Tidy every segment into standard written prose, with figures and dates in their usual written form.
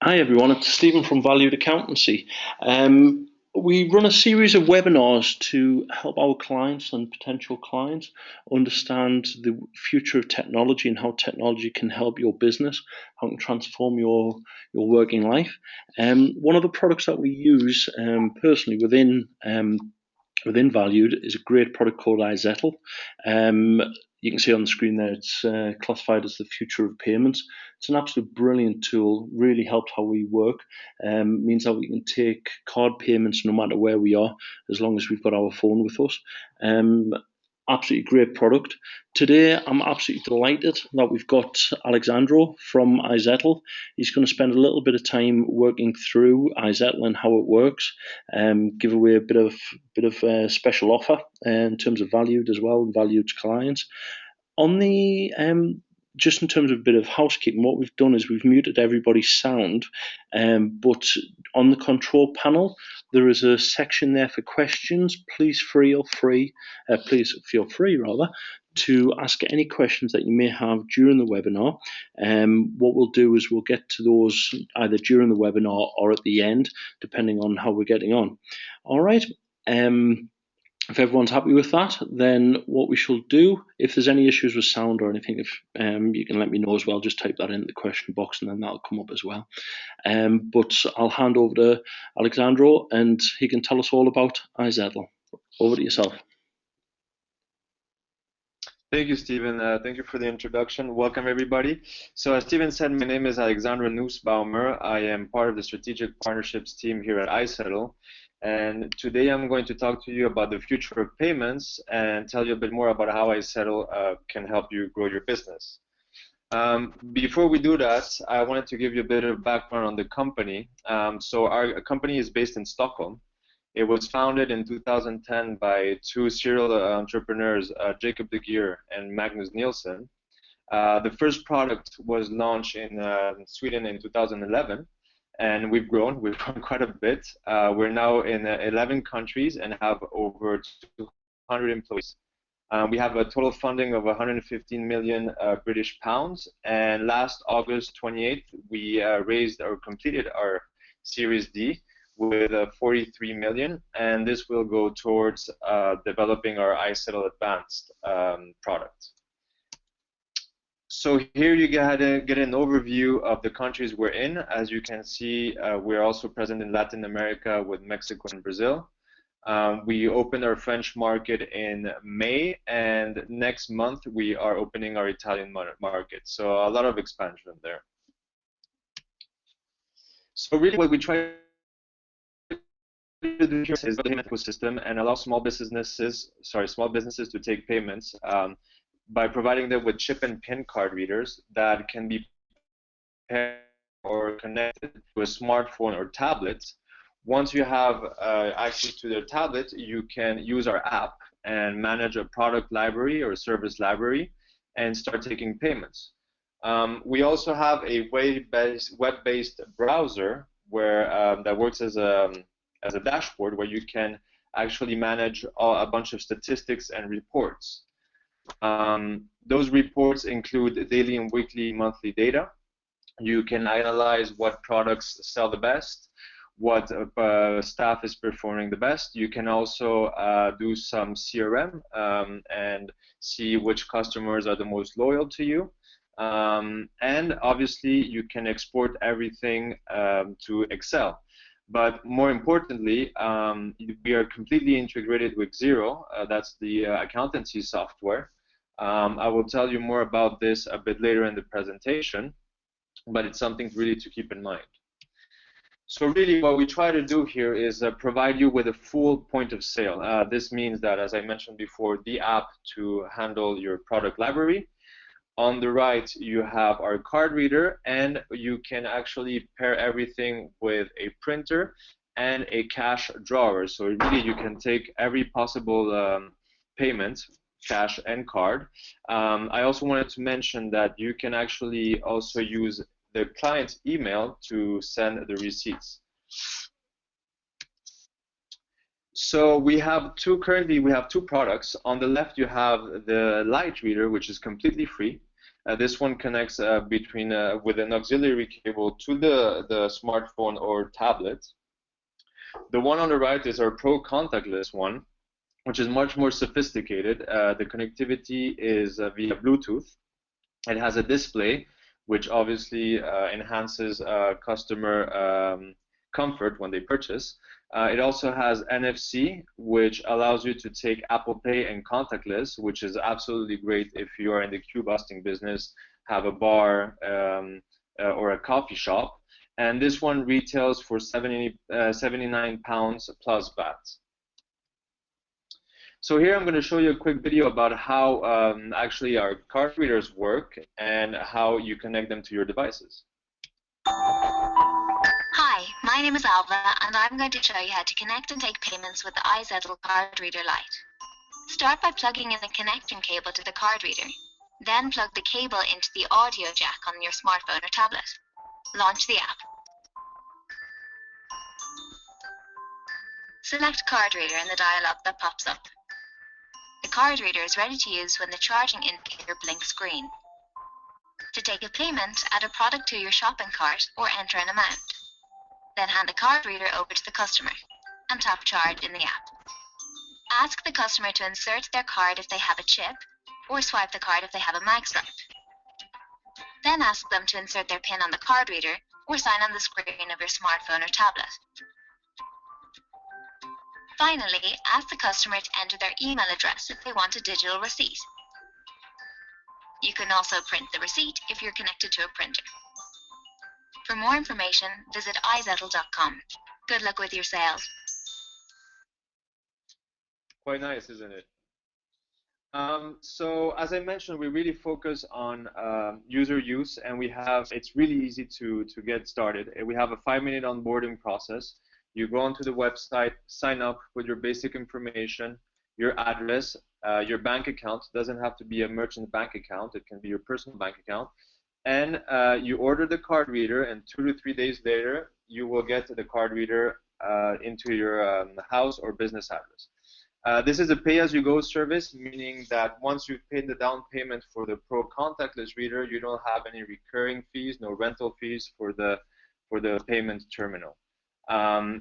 Hi everyone, it's Stephen from Valued Accountancy. We run a series of webinars to help our clients and potential clients understand the future of technology and how technology can help your business, how it can transform your working life. One of the products that we use personally within Valued is a great product called iZettle. You can see on the screen there, it's classified as the future of payments. It's an absolute brilliant tool, really helped how we work. Means that we can take card payments no matter where we are, as long as we've got our phone with us. Absolutely great product. Today, I'm absolutely delighted that we've got Alexandro from iZettle. He's going to spend a little bit of time working through iZettle and how it works, give away a bit of a special offer in terms of valued as well, and valued to clients. On the just in terms of a bit of housekeeping, what we've done is we've muted everybody's sound, but on the control panel there is a section there for questions. Please feel free rather to ask any questions that you may have during the webinar. What we'll do is we'll get to those either during the webinar or at the end, depending on how we're getting on. All right. If everyone's happy with that, then what we shall do, if there's any issues with sound or anything, if you can let me know as well, just type that in the question box and then that'll come up as well. But I'll hand over to Alexandro and he can tell us all about iZettle. Over to yourself. Thank you, Stephen. Thank you for the introduction. Welcome, everybody. So as Stephen said, my name is Alexandro Nussbaumer. I am part of the strategic partnerships team here at iZettle. And today I'm going to talk to you about the future of payments and tell you a bit more about how iZettle can help you grow your business. Before we do that, I wanted to give you a bit of background on the company. So our company is based in Stockholm. It was founded in 2010 by two serial entrepreneurs, Jacob De Geer and Magnus Nielsen. The first product was launched in Sweden in 2011. And we've grown quite a bit. We're now in 11 countries and have over 200 employees. We have a total funding of 115 million British pounds. And last August 28th, we raised or completed our Series D with 43 million. And this will go towards developing our iZettle Advanced product. So here you get an overview of the countries we're in. As you can see, we're also present in Latin America with Mexico and Brazil. We opened our French market in May, and next month we are opening our Italian market. So a lot of expansion there. So really what we try to do here is the payment ecosystem and allow small businesses to take payments by providing them with chip and PIN card readers that can be paired or connected to a smartphone or tablet. Once you have access to their tablet, you can use our app and manage a product library or service library and start taking payments. We also have a web-based browser where that works as a dashboard where you can actually manage a bunch of statistics and reports. Those reports include daily and weekly, monthly data. You can analyze what products sell the best, what staff is performing the best. You can also do some CRM and see which customers are the most loyal to you. And obviously, you can export everything to Excel. But more importantly, we are completely integrated with Xero. That's the accountancy software. I will tell you more about this a bit later in the presentation, but it's something really to keep in mind. So really what we try to do here is provide you with a full point of sale. This means that, as I mentioned before, the app to handle your product library. On the right, you have our card reader, and you can actually pair everything with a printer and a cash drawer. So really you can take every possible payment, cash and card. I also wanted to mention that you can actually also use the client's email to send the receipts. So currently we have two products. On the left you have the light reader, which is completely free. This one connects with an auxiliary cable to the smartphone or tablet. The one on the right is our Pro contactless one, which is much more sophisticated. The connectivity is via Bluetooth. It has a display, which obviously enhances customer comfort when they purchase. It also has NFC, which allows you to take Apple Pay and contactless, which is absolutely great if you are in the queue busting business, have a bar or a coffee shop. And this one retails for £79 plus VAT. So here I'm going to show you a quick video about how actually our card readers work and how you connect them to your devices. Hi, my name is Alva, and I'm going to show you how to connect and take payments with the iZettle card reader Lite. Start by plugging in the connection cable to the card reader. Then plug the cable into the audio jack on your smartphone or tablet. Launch the app. Select card reader in the dialog that pops up. The card reader is ready to use when the charging indicator blinks green. To take a payment, add a product to your shopping cart or enter an amount. Then hand the card reader over to the customer and tap Charge in the app. Ask the customer to insert their card if they have a chip, or swipe the card if they have a magstripe. Then ask them to insert their PIN on the card reader or sign on the screen of your smartphone or tablet. Finally, ask the customer to enter their email address if they want a digital receipt. You can also print the receipt if you're connected to a printer. For more information, visit iZettle.com. Good luck with your sales. Quite nice, isn't it? So as I mentioned, we really focus on user use, and it's really easy to get started. We have a 5-minute onboarding process. You go onto the website, sign up with your basic information, your address, your bank account. It doesn't have to be a merchant bank account. It can be your personal bank account. And you order the card reader, and 2 to 3 days later, you will get the card reader into your house or business address. This is a pay-as-you-go service, meaning that once you've paid the down payment for the Pro contactless reader, you don't have any recurring fees, no rental fees for the payment terminal.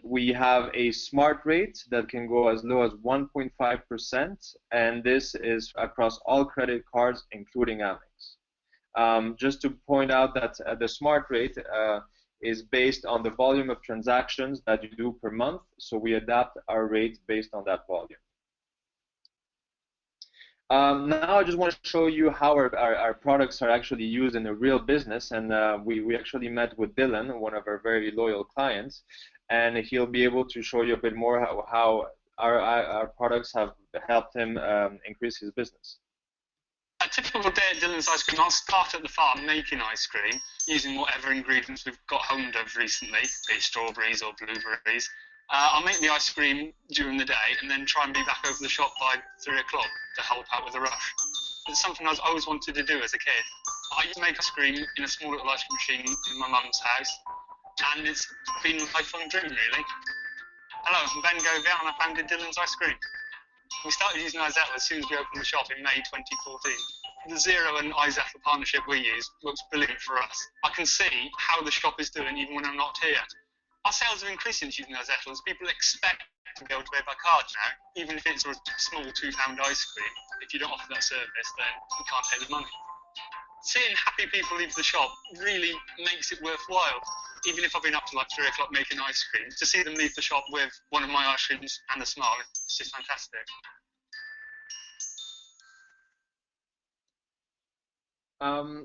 We have a smart rate that can go as low as 1.5%, and this is across all credit cards, including Amex. Just to point out that the smart rate is based on the volume of transactions that you do per month, so we adapt our rate based on that volume. Now I just want to show you how our products are actually used in a real business, and we actually met with Dylan, one of our very loyal clients, and he'll be able to show you a bit more how our products have helped him increase his business. A typical day at Dylan's Ice Cream, I'll start at the farm making ice cream using whatever ingredients we've got home of recently, be it strawberries or blueberries. I'll make the ice cream during the day and then try and be back over the shop by 3 o'clock to help out with the rush. It's something I always wanted to do as a kid. I used to make ice cream in a small little ice cream machine in my mum's house, and it's been a lifelong dream, really. Hello, I'm Ben Govia, and I founded Dylan's Ice Cream. We started using iZettle as soon as we opened the shop in May 2014. The Zero and iZettle partnership we use works brilliant for us. I can see how the shop is doing even when I'm not here. Our sales are increasing using iZettle as people expect to be able to pay by card now, even if it's a small £2 ice cream. If you don't offer that service, then you can't take the money. Seeing happy people leave the shop really makes it worthwhile. Even if I've been up to like 3 o'clock making ice cream, to see them leave the shop with one of my ice creams and a smile, it's just fantastic.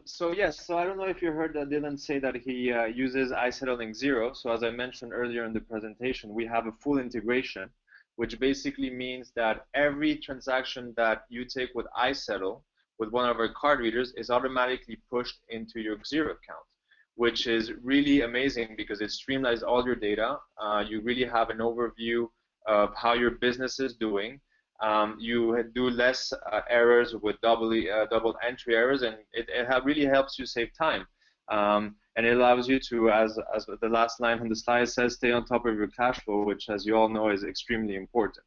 So I don't know if you heard Dylan say that he uses iZettle Zero. So as I mentioned earlier in the presentation, we have a full integration, which basically means that every transaction that you take with iZettle with one of our card readers is automatically pushed into your Zero account, which is really amazing because it streamlines all your data. You really have an overview of how your business is doing. You do less errors with double entry errors, and it really helps you save time. And it allows you to, as the last line on the slide says, stay on top of your cash flow, which, as you all know, is extremely important.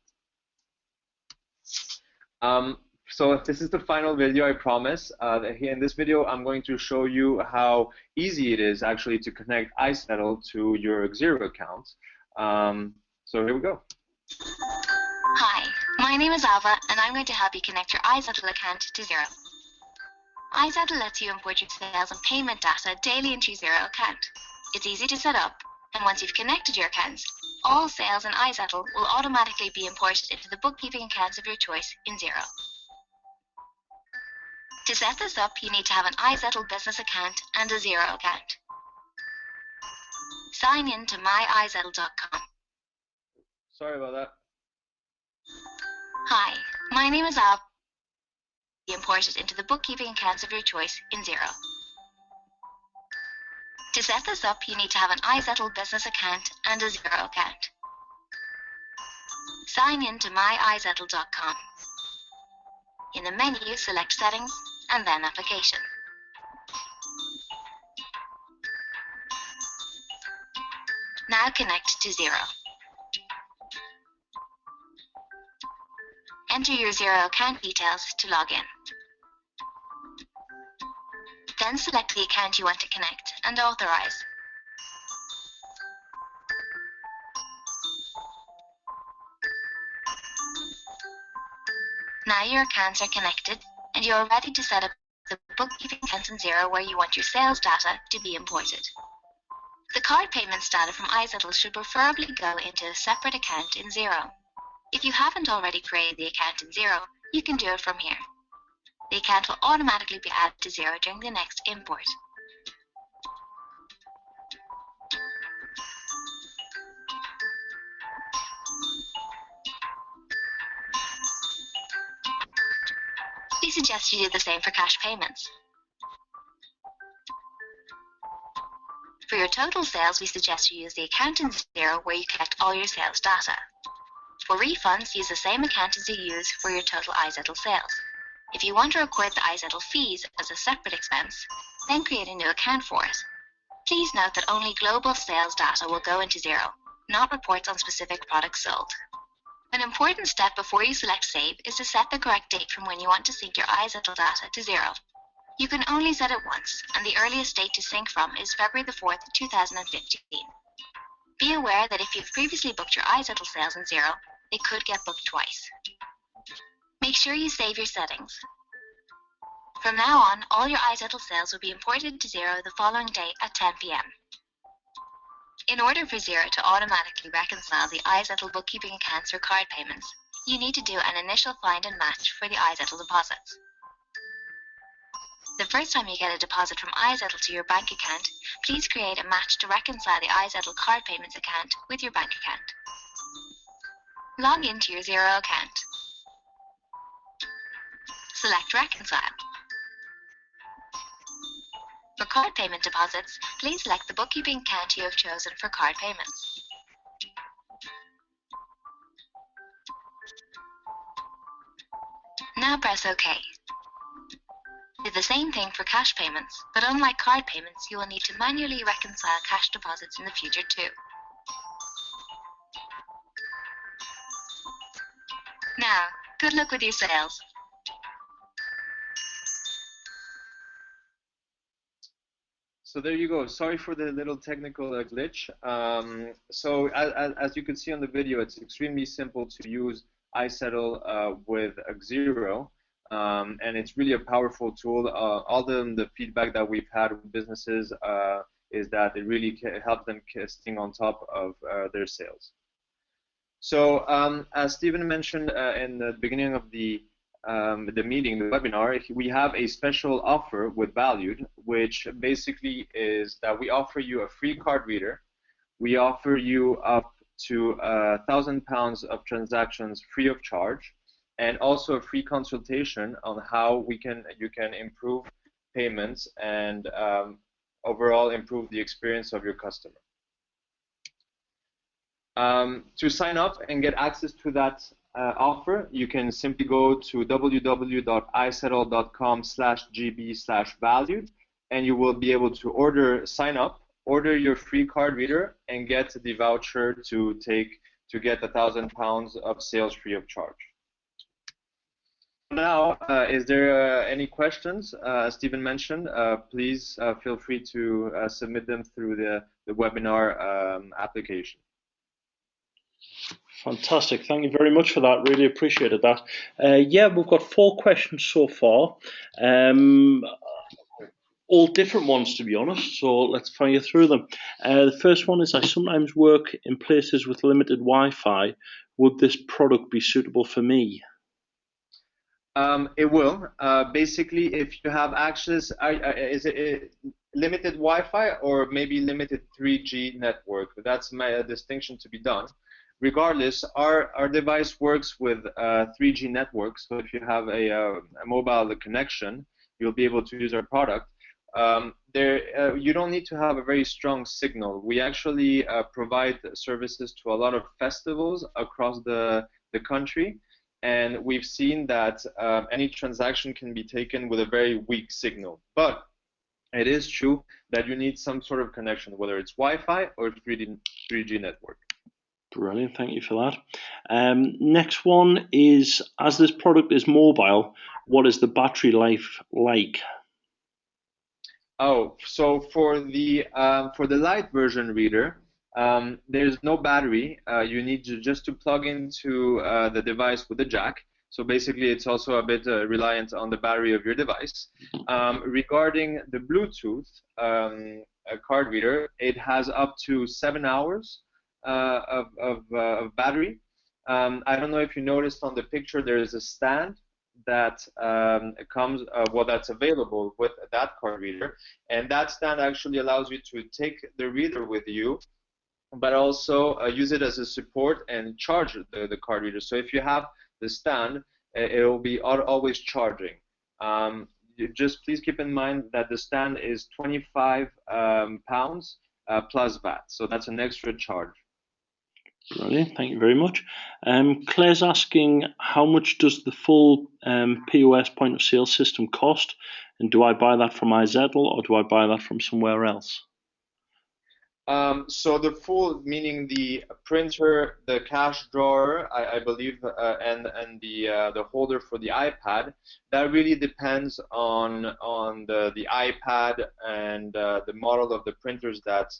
So this is the final video, I promise. In this video, I'm going to show you how easy it is actually to connect iZettle to your Xero account. So here we go. Hi, my name is Alva, and I'm going to help you connect your iZettle account to Xero. iZettle lets you import your sales and payment data daily into your Xero account. It's easy to set up, and once you've connected your accounts, all sales in iZettle will automatically be imported into the bookkeeping accounts of your choice in Xero. To set this up, you need to have an iZettle business account and a Xero account. Sign in to myizettle.com. Sorry about that. Hi, my name is Alva. Be imported into the bookkeeping accounts of your choice in Xero. To set this up, you need to have an iZettle business account and a Xero account. Sign in to myizettle.com. In the menu, select Settings and then Application. Now connect to Xero. Enter your Xero account details to log in. Then select the account you want to connect and authorize. Now your accounts are connected and you are ready to set up the bookkeeping accounts in Xero where you want your sales data to be imported. The card payments data from iZettle should preferably go into a separate account in Xero. If you haven't already created the account in Xero, you can do it from here. The account will automatically be added to Xero during the next import. We suggest you do the same for cash payments. For your total sales, we suggest you use the account in Xero where you collect all your sales data. For refunds, use the same account as you use for your total iZettle sales. If you want to record the iZettle fees as a separate expense, then create a new account for it. Please note that only global sales data will go into Xero, not reports on specific products sold. An important step before you select Save is to set the correct date from when you want to sync your iZettle data to Xero. You can only set it once, and the earliest date to sync from is February the 4th, 2015. Be aware that if you've previously booked your iZettle sales in Xero, they could get booked twice. Make sure you save your settings. From now on, all your iZettle sales will be imported to Xero the following day at 10 p.m. In order for Xero to automatically reconcile the iZettle bookkeeping accounts for card payments, you need to do an initial find and match for the iZettle deposits. The first time you get a deposit from iZettle to your bank account, please create a match to reconcile the iZettle card payments account with your bank account. Log into your Xero account. Select Reconcile. For card payment deposits, please select the bookkeeping account you have chosen for card payments. Now press OK. Do the same thing for cash payments, but unlike card payments, you will need to manually reconcile cash deposits in the future too. Now, good luck with your sales. So there you go. Sorry for the little technical glitch. So as you can see on the video, it's extremely simple to use iZettle with Xero. And it's really a powerful tool. All the feedback that we've had with businesses is that it really helps them staying on top of their sales. So as Stephen mentioned in the beginning of the meeting, the webinar, we have a special offer with Valued, which basically is that we offer you a free card reader. We offer you up to £1,000 of transactions free of charge, and also a free consultation on how you can improve payments and overall improve the experience of your customer. To sign up and get access to that offer, you can simply go to www.izettle.com/gb/valued, and you will be able to sign up, order your free card reader, and get the voucher to get £1,000 of sales free of charge. Now, is there any questions? As Stephen mentioned, please feel free to submit them through the webinar application. Fantastic. Thank you very much for that. Really appreciated that. Yeah, we've got 4 questions so far. All different ones, to be honest. So let's fire through them. The first one is, I sometimes work in places with limited Wi-Fi. Would this product be suitable for me? It will. Basically, if you have access, is it limited Wi-Fi or maybe limited 3G network? That's my distinction to be done. Regardless, our device works with 3G network. So if you have a mobile connection, you'll be able to use our product. You don't need to have a very strong signal. We actually provide services to a lot of festivals across the country. And we've seen that any transaction can be taken with a very weak signal. But it is true that you need some sort of connection, whether it's Wi-Fi or 3G network. Brilliant, thank you for that. Next one is, as this product is mobile, what is the battery life like? Oh, so for the light version reader, there's no battery. You need just to plug into the device with a jack. So basically, it's also a bit reliant on the battery of your device. Regarding the Bluetooth card reader, it has up to 7 hours of battery. I don't know if you noticed on the picture, there is a stand that comes, that's available with that card reader, and that stand actually allows you to take the reader with you, but also use it as a support and charge the card reader. So if you have the stand, it will be always charging. Just please keep in mind that the stand is 25 pounds plus VAT, so that's an extra charge. Brilliant, thank you very much. Claire's asking, how much does the full POS point of sale system cost? And do I buy that from iZettle or do I buy that from somewhere else? So the full, meaning the printer, the cash drawer, I believe, and the holder for the iPad, that really depends on the iPad and the model of the printers that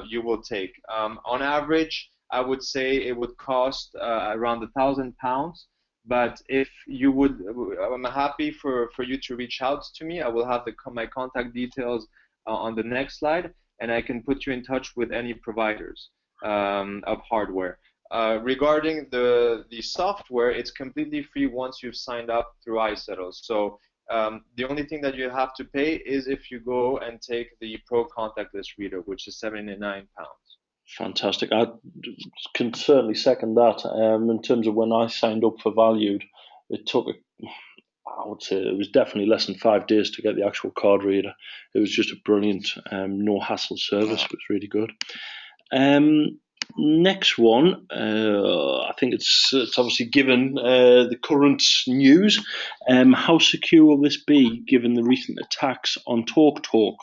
you will take. On average, I would say it would cost around £1,000. But if you would, I'm happy for you to reach out to me. I will have my contact details on the next slide, and I can put you in touch with any providers of hardware. Regarding the software, it's completely free once you've signed up through iZettle. So the only thing that you have to pay is if you go and take the Pro contactless reader, which is £79. Fantastic. I can certainly second that. In terms of when I signed up for Valued, it took, I would say it was definitely less than 5 days to get the actual card reader. It was just a brilliant, no hassle service. It was really good. Next one, I think it's obviously given the current news. How secure will this be given the recent attacks on TalkTalk?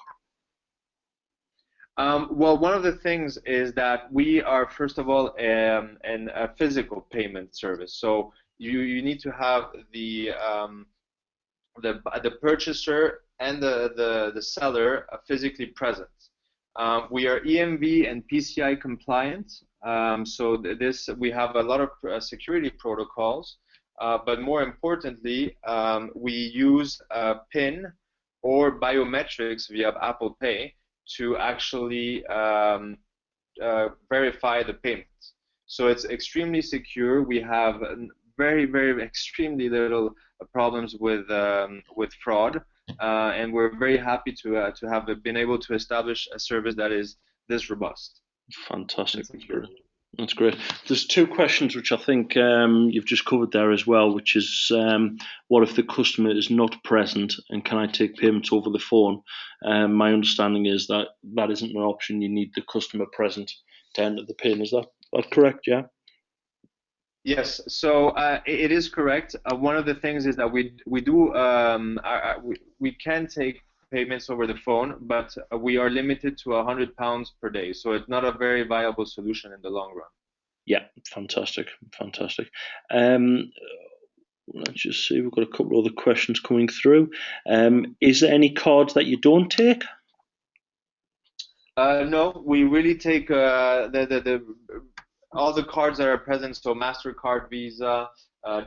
Well, one of the things is that we are, first of all, a physical payment service. So you need to have the purchaser and the seller physically present. We are EMV and PCI compliant. So we have a lot of security protocols, but more importantly, we use PIN or biometrics via Apple Pay to actually verify the payments. So it's extremely secure. We have very, very extremely little problems with fraud, and we're very happy to have been able to establish a service that is this robust. Fantastic. That's great. There's 2 questions which I think you've just covered there as well, which is what if the customer is not present and can I take payments over the phone? My understanding is that that isn't an option. You need the customer present to enter the PIN. Is that correct? Yeah. Yes, so it is correct. One of the things is that we can take payments over the phone, but we are limited to £100 per day, so it's not a very viable solution in the long run. Yeah, fantastic. Let's just see. We've got a couple of other questions coming through. Is there any cards that you don't take? No, we really take all the cards that are present. So MasterCard, Visa,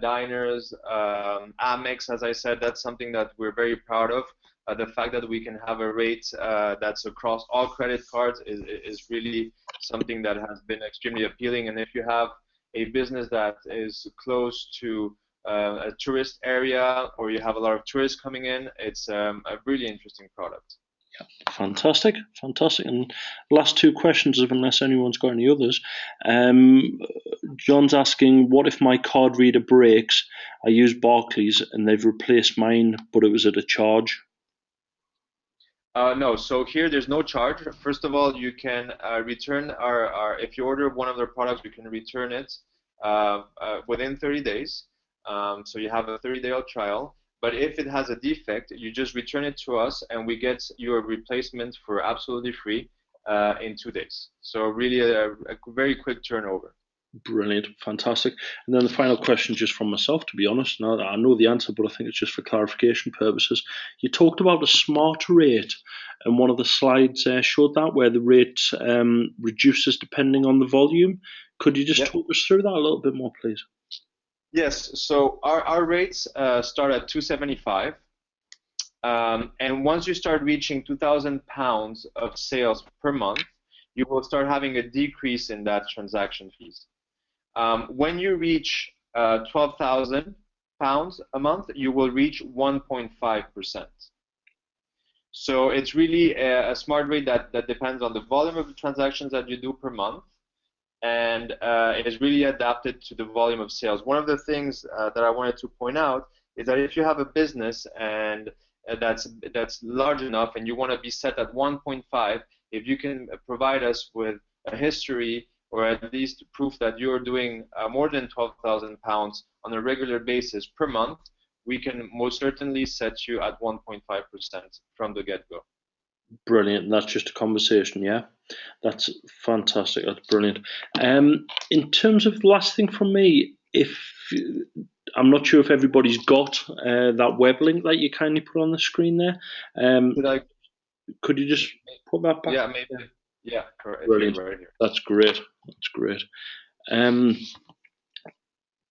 Diners, Amex. As I said, that's something that we're very proud of. The fact that we can have a rate that's across all credit cards is really something that has been extremely appealing. And if you have a business that is close to a tourist area, or you have a lot of tourists coming in, it's a really interesting product. Fantastic. And last two questions, unless anyone's got any others. John's asking, what if my card reader breaks? I use Barclays and they've replaced mine, but it was at a charge. No, so here there's no charge. First of all, you can return if you order one of their products, you can return it within 30 days. So you have a 30-day trial. But if it has a defect, you just return it to us, and we get your replacement for absolutely free in 2 days. So really a very quick turnover. Brilliant, fantastic. And then the final question, just from myself, to be honest. Now I know the answer, but I think it's just for clarification purposes. You talked about a smart rate, and one of the slides showed that, where the rate reduces depending on the volume. Could you just talk us through that a little bit more, please? Yes, so our rates start at 275, and once you start reaching £2,000 of sales per month, you will start having a decrease in that transaction fees. When you reach £12,000 a month, you will reach 1.5%. So it's really a smart rate that depends on the volume of the transactions that you do per month, and it is really adapted to the volume of sales. One of the things that I wanted to point out is that if you have a business and that's large enough and you want to be set at 1.5, if you can provide us with a history or at least proof that you're doing more than £12,000 on a regular basis per month, we can most certainly set you at 1.5% from the get-go. Brilliant. That's just a conversation, yeah? That's fantastic. That's brilliant. In terms of the last thing from me, I'm not sure if everybody's got that web link that you kindly put on the screen there. Could you just put that back? Yeah, maybe. Yeah, correct. Brilliant. Right here. That's great.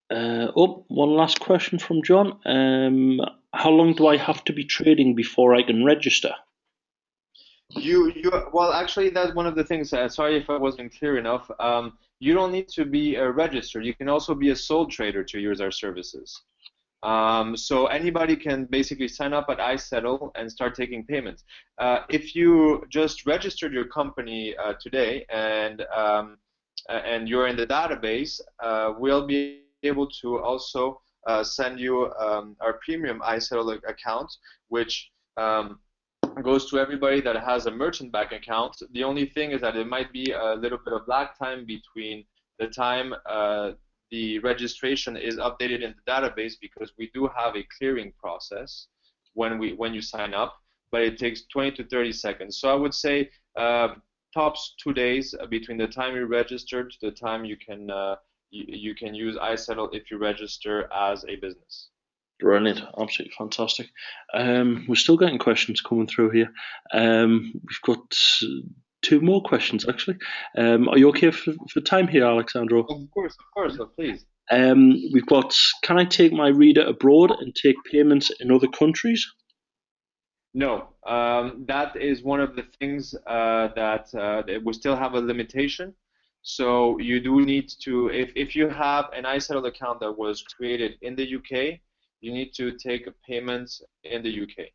One last question from John. How long do I have to be trading before I can register? Well, actually, that's one of the things. Sorry if I wasn't clear enough. You don't need to be registered. You can also be a sole trader to use our services. So anybody can basically sign up at iZettle and start taking payments. If you just registered your company today and you're in the database, we'll be able to also send you our premium iZettle account, which goes to everybody that has a merchant bank account. The only thing is that it might be a little bit of lag time between the time the registration is updated in the database, because we do have a clearing process when you sign up, but it takes 20 to 30 seconds. So I would say tops 2 days between the time you register to the time you can use iZettle if you register as a business. Brilliant, absolutely fantastic. We're still getting questions coming through here. We've got 2 more questions actually. Are you okay for time here, Alexandro? Of course, please. We've got, can I take my reader abroad and take payments in other countries? No, that is one of the things that we still have a limitation. So you do need to, if you have an iZettle account that was created in the UK, you need to take payments in the UK.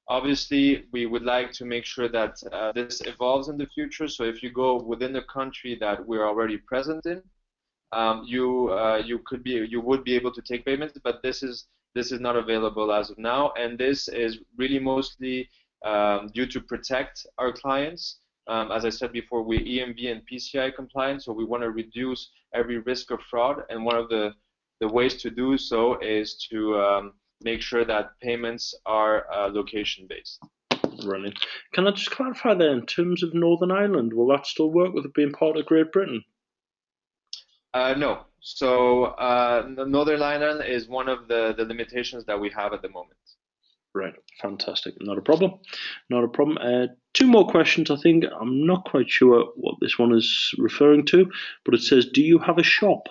Obviously, we would like to make sure that this evolves in the future. So if you go within the country that we're already present in, you would be able to take payments, but this is not available as of now, and this is really mostly due to protect our clients. As I said before, we're EMV and PCI compliant, so we want to reduce every risk of fraud, and one of the ways to do so is to make sure that payments are location-based. Brilliant. Can I just clarify there, in terms of Northern Ireland, will that still work with it being part of Great Britain? No. So Northern Ireland is one of the limitations that we have at the moment. Right, fantastic. Not a problem. Not a problem. Two more questions, I think. I'm not quite sure what this one is referring to, but it says, do you have a shop?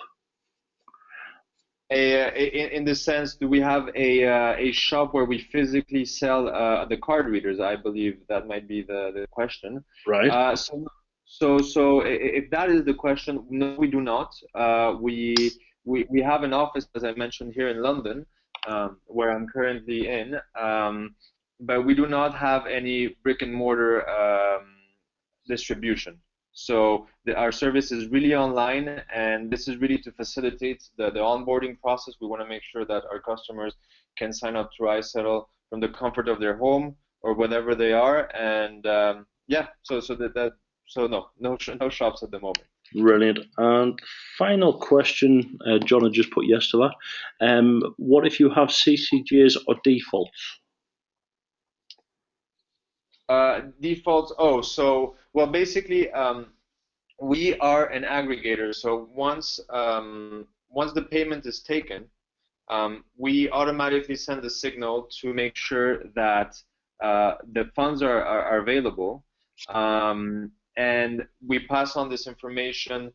In the sense, do we have a shop where we physically sell the card readers? I believe that might be the question. Right. So if that is the question, no, we do not. We have an office, as I mentioned, here in London, where I'm currently in, but we do not have any brick and mortar distribution. So our service is really online, and this is really to facilitate the onboarding process. We want to make sure that our customers can sign up through iZettle from the comfort of their home or wherever they are. And yeah, so no shops at the moment. Brilliant. And final question, John had just put yes to that. What if you have CCJs or defaults? Defaults. Oh, so well, basically, we are an aggregator. So once the payment is taken, we automatically send a signal to make sure that the funds are available, and we pass on this information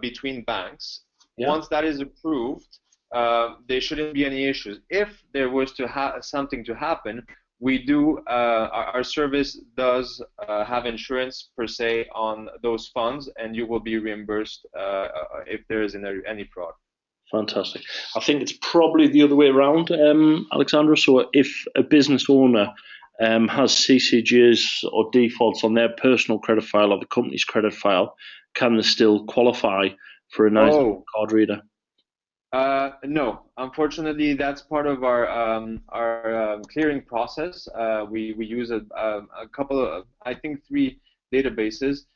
between banks. Yeah. Once that is approved, there shouldn't be any issues. If there was to something to happen, we do our service does have insurance per se on those funds, and you will be reimbursed if there is any fraud. Fantastic. I think it's probably the other way around, Alexandra. So if a business owner has CCJs or defaults on their personal credit file or the company's credit file, can they still qualify for a iZettle card reader? No, unfortunately, that's part of our clearing process. We use a couple of, I think, 3 databases.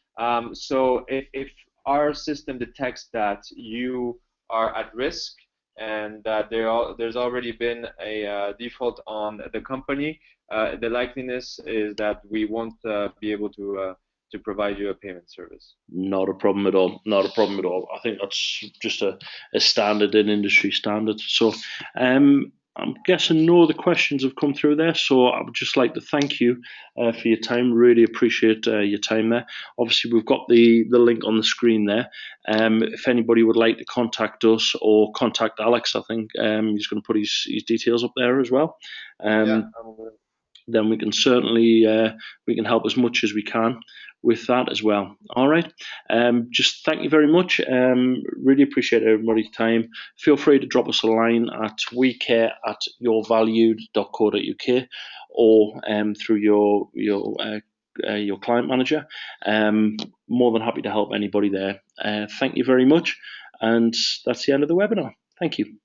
So if our system detects that you are at risk and that there's already been a default on the company, the likeliness is that we won't be able to provide you a payment service. Not a problem at all. Not a problem at all. I think that's just a standard in industry standard. So I'm guessing no other questions have come through there. So I would just like to thank you for your time. Really appreciate your time there. Obviously, we've got the link on the screen there. If anybody would like to contact us or contact Alex, I think he's going to put his details up there as well. Yeah, then we can certainly we can help as much as we can with that as well. All right. Just thank you very much. Really appreciate everybody's time. Feel free to drop us a line at wecare@yourvalued.co.uk or through your client manager. More than happy to help anybody there. Thank you very much. And that's the end of the webinar. Thank you.